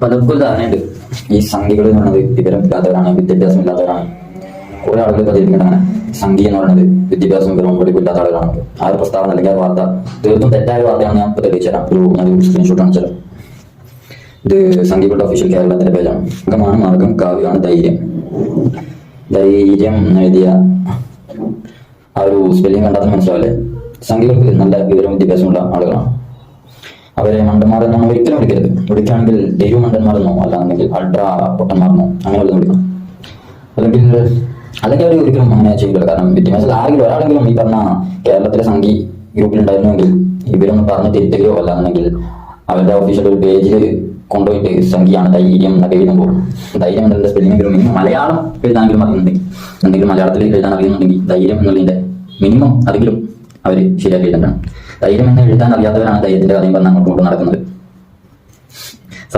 പലർക്കും ഒരു ധാരണയുണ്ട് ഈ സംഘികൾ എന്ന് പറയുന്നത് വിവരം ഇല്ലാത്തവരാണ്, വിദ്യാഭ്യാസം ഇല്ലാത്തവരാണ്. കുറെ ആളുകൾ പ്രചരിപ്പിക്കേണ്ടതാണ് സംഘി എന്ന് പറയുന്നത് വിദ്യാഭ്യാസം വിവരവും പഠിപ്പില്ലാത്ത ആളുകളാണ്. ആ ഒരു പ്രസ്താവന അല്ലെങ്കിൽ ആ വാർത്ത തീർത്തും തെറ്റായ വാർത്തയാണ്. ഞാൻ ഇപ്പോൾ തെളിയിച്ചുതരാം. ഞാനൊരു സ്ക്രീൻഷോട്ട് കാണിച്ചുതരാം. ഇത് സംഘികളുടെ ഒഫീഷ്യൽ കേരളത്തിന്റെ പേജാണ്. അംഗമാണ് മാർഗം, കാവ്യമാണ് ധൈര്യം. ധൈര്യം എഴുതിയ ആ ഒരു സ്പെല്ലിംഗ് കണ്ടാൽ മനസ്സിലാവില്ലേ? സംഘികൾക്ക് നല്ല വിവരവും വിദ്യാഭ്യാസമുള്ള ആളുകളാണ്. അവരെ മണ്ടന്മാരെന്നോ ഒരിക്കലും വിളിക്കരുത്. വിളിക്കുകയാണെങ്കിൽ ദൈവ മണ്ടന്മാരെന്നോ അല്ലാന്നുണ്ടെങ്കിൽ അൾട്രാ പൊട്ടന്മാരെന്നോ അങ്ങനെ വല്ലതും വിളിക്കണം. അല്ലെങ്കിൽ അവർ ഒരിക്കലും അങ്ങനെ ചെയ്യില്ല. കാരണം വിദ്യാഭ്യാസത്തിൽ ആരെങ്കിലും ഒരാളെങ്കിലും ഈ പറഞ്ഞ കേരളത്തിലെ സംഘി ഗ്രൂപ്പിൽ ഉണ്ടായിരുന്നുവെങ്കിൽ ഇവരൊന്ന് പറഞ്ഞ് തിരുത്തുകയോ അല്ലാന്നുണ്ടെങ്കിൽ അവരുടെ ഒഫീഷ്യൽ ഒരു പേജിൽ കൊണ്ടുപോയിട്ട് സംഖ്യയാണ് ധൈര്യം എന്നൊക്കെ എഴുതുമ്പോൾ ധൈര്യം എന്നതിന്റെ സ്പെല്ലിംഗ് മിനിമം മലയാളം എഴുതാനെങ്കിലും അറിയുന്നുണ്ടെങ്കിൽ, എന്തെങ്കിലും മലയാളത്തിൽ എഴുതാൻ അറിയുന്നുണ്ടെങ്കിൽ ധൈര്യം എന്നുള്ളതിന്റെ മിനിമം അതെങ്കിലും അവർ ശരിയാക്കി എഴുതണം. ധൈര്യം എന്ന് എഴുതാൻ അറിയാത്തവരാണ് ധൈര്യത്തിന്റെ കഥയും പറഞ്ഞ് അങ്ങോട്ടും ഇങ്ങോട്ടും നടക്കുന്നത്.